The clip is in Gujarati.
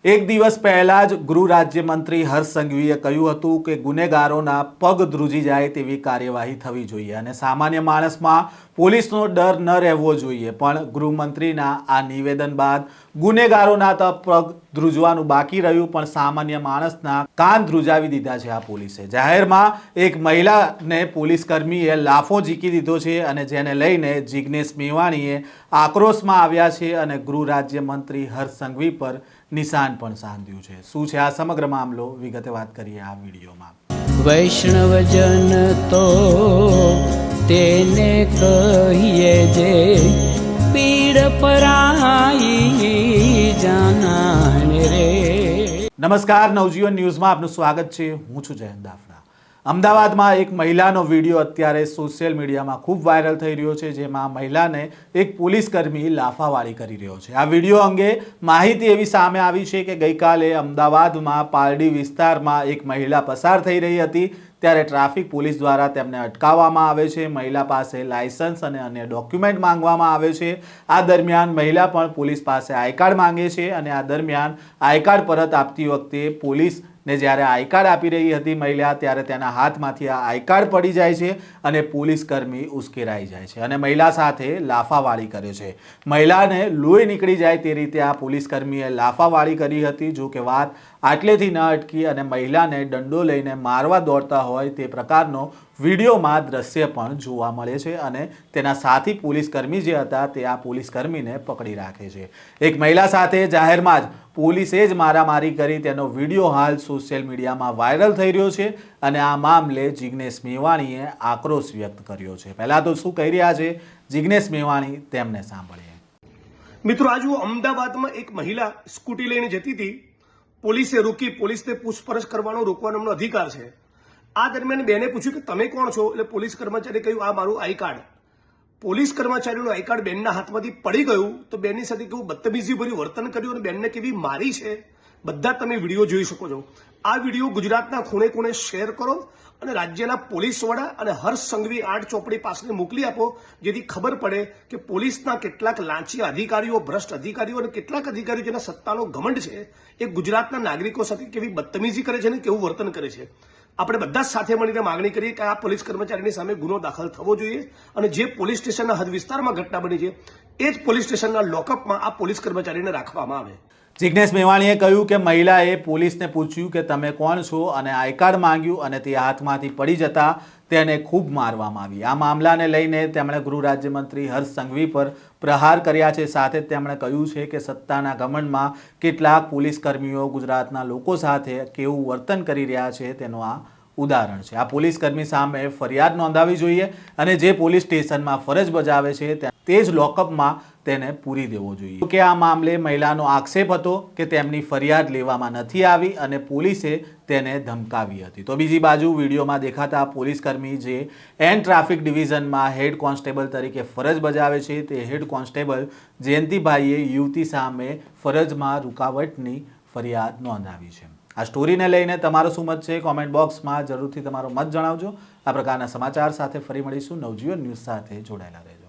એક દિવસ પહેલા જ ગૃહ રાજ્યમંત્રી હર્ષ સંઘવીએ કહ્યું હતું કે ગુનેગારોના પગ ધ્રુજી જાય તેવી કાર્યવાહી થવી જોઈએ અને સામાન્ય માણસમાં પોલીસનો ડર ન રહેવો જોઈએ, પણ ગૃહમંત્રીના આ નિવેદન બાદ ગુનેગારોના તો પગ ધ્રુજવાનું બાકી રહ્યું, પણ સામાન્ય માણસના કાન ધ્રુજાવી દીધા છે આ પોલીસે। જાહેરમાં એક મહિલાને પોલીસ કર્મીએ લાફો ઝીકી દીધો છે અને જેને લઈને જિગ્નેશ મેવાણીએ આક્રોશમાં આવ્યા છે અને ગૃહ રાજ્યમંત્રી હર્ષ સંઘવી પર નિશાન પણ સાધ્યું છે। શું છે આ સમગ્ર મામલો, વિગતે વાત કરીએ આ વિડીયોમાં। વૈષ્ણવજન તો તેને કહીએ જે પીડ પરાઈ જાનાને રે। નમસ્કાર, નવજીવન ન્યૂઝમાં આપનું સ્વાગત છે। હું છું જયંત દાફડા। અમદાવાદમાં એક મહિલાનો વિડીયો અત્યારે સોશિયલ મીડિયામાં ખૂબ વાયરલ થઈ રહ્યો છે, જેમાં મહિલાને એક પોલીસકર્મી લાફાવાળી કરી રહ્યો છે। આ વિડીયો અંગે માહિતી એવી સામે આવી છે કે ગઈકાલે અમદાવાદમાં પાલડી વિસ્તારમાં એક મહિલા પસાર થઈ રહી હતી, ત્યારે ટ્રાફિક પોલીસ દ્વારા તેમને અટકાવવામાં આવે છે। મહિલા પાસે લાયસન્સ અને અન્ય ડોક્યુમેન્ટ માંગવામાં આવે છે। આ દરમિયાન મહિલા પણ પોલીસ પાસે આઈ કાર્ડ માંગે છે અને આ દરમિયાન આઈ કાર્ડ પરત આપતી વખતે પોલીસ ને જ્યારે આઈ કાર્ડ આપી રહી હતી મહિલા, ત્યારે તેના હાથમાંથી આ આઈ કાર્ડ પડી જાય છે અને પોલીસ કર્મી ઉશ્કેરાઈ જાય છે અને મહિલા સાથે લાફાવાળી કરે છે। મહિલાને લોહી નીકળી જાય તે રીતે આ પોલીસ કર્મીએ લાફાવાળી કરી હતી। જો કે વાત આટલેથી ન અટકી અને મહિલાને દંડો લઈને મારવા દોડતા હોય તે પ્રકારનો વિડીયોમાં દ્રશ્ય પણ જોવા મળે છે અને તેના સાથી પોલીસકર્મી જે હતા તે આ પોલીસકર્મીને પકડી રાખે છે। એક મહિલા સાથે જાહેરમાં જ પોલીસે જ મારામારી કરી તેનો વિડીયો હાલ સોશિયલ મીડિયામાં વાયરલ થઈ રહ્યો છે અને આ મામલે જિગ્નેશ મેવાણીએ આક્રોશ વ્યક્ત કર્યો છે। પહેલા તો શું કહી રહ્યા છે જિગ્નેશ મેવાણી, તેમને સાંભળીએ। મિત્રો, આજ અમદાવાદમાં એક મહિલા સ્કૂટી લઈને જતી હતી, પોલીસે રોકી, પોલીસને પૂછપરછ કરવાનો રોકવાનો એમનો અધિકાર છે। આ દરમિયાન બેને પૂછ્યું કે તમે કોણ છો, એટલે પોલીસ કર્મચારીએ કહ્યું આ મારું આઈ કાર્ડ। પોલીસ કર્મચારીનું આઈ કાર્ડ બેનના હાથમાંથી પડી ગયું તો બેનની સાથે કેવું બદતમીજીભર્યું વર્તન કર્યું અને બેનને કેવી મારી છે, બધા તમે વિડીયો જોઈ શકો છો। આ વિડીયો ગુજરાતના ખૂણે ખૂણે શેર કરો અને રાજ્યના પોલીસ વડા અને હર્ષ સંઘવી 8 ચોપડી પાસે મોકલી આપો, જેથી ખબર પડે કે પોલીસના કેટલાક લાંચી અધિકારીઓ, ભ્રષ્ટ અધિકારીઓ અને કેટલાક અધિકારીઓ જેના સત્તાનો ઘમંડ છે એ ગુજરાતના નાગરિકો સાથે કેવી બદતમીજી કરે છે અને કેવું વર્તન કરે છે। આપણે બધા સાથે મળીને માંગણી કરીએ કે આ પોલીસ કર્મચારીની સામે ગુનો દાખલ થવો જોઈએ અને જે પોલીસ સ્ટેશનના હદ વિસ્તારમાં ઘટના બની છે એ જ પોલીસ સ્ટેશનના લોકઅપમાં આ પોલીસ કર્મચારીને રાખવામાં આવે। જિગ્નેશ મેવાણીએ કહ્યું કે મહિલાએ પોલીસને પૂછ્યું કે તમે કોણ છો અને આઈ કાર્ડ માંગ્યું અને તે હાથમાંથી પડી જતા તેને ખૂબ મારવામાં આવી। આ મામલાને લઈને તેમણે ગૃહ રાજ્યમંત્રી હર્ષ સંઘવી પર પ્રહાર કર્યા છે। સાથે તેમણે કહ્યું છે કે સત્તાના ઘમંડમાં કેટલાક પોલીસ કર્મીઓ ગુજરાતના લોકો સાથે કેવું વર્તન કરી રહ્યા છે તેનું આ ઉદાહરણ છે। આ પોલીસ કર્મી સામે ફરિયાદ નોંધાવી જોઈએ અને જે પોલીસ સ્ટેશનમાં ફરજ બજાવે છે તે જ લોકઅપમાં તેને પૂરી દેવો જોઈએ। કે આ મામલે મહિલાનો આક્ષેપ હતો કે તેમની ફરિયાદ લેવામાં નથી આવી અને પોલીસે તેને ધમકાવી હતી। તો બીજી બાજુ વિડીયોમાં દેખાતા પોલીસકર્મી જે એન ટ્રાફિક ડિવિઝનમાં હેડ કોન્સ્ટેબલ તરીકે ફરજ બજાવે છે તે હેડ કોન્સ્ટેબલ જયંતિભાઈએ યુવતી સામે ફરજમાં રૂકાવટની ફરિયાદ નોંધાવી છે। આ સ્ટોરીને લઈને તમારો શું મત છે, કોમેન્ટ બોક્સમાં જરૂરથી તમારો મત જણાવજો। આ પ્રકારના સમાચાર સાથે ફરી મળીશું। નવજીવન ન્યૂઝ સાથે જોડાયેલા રહેજો।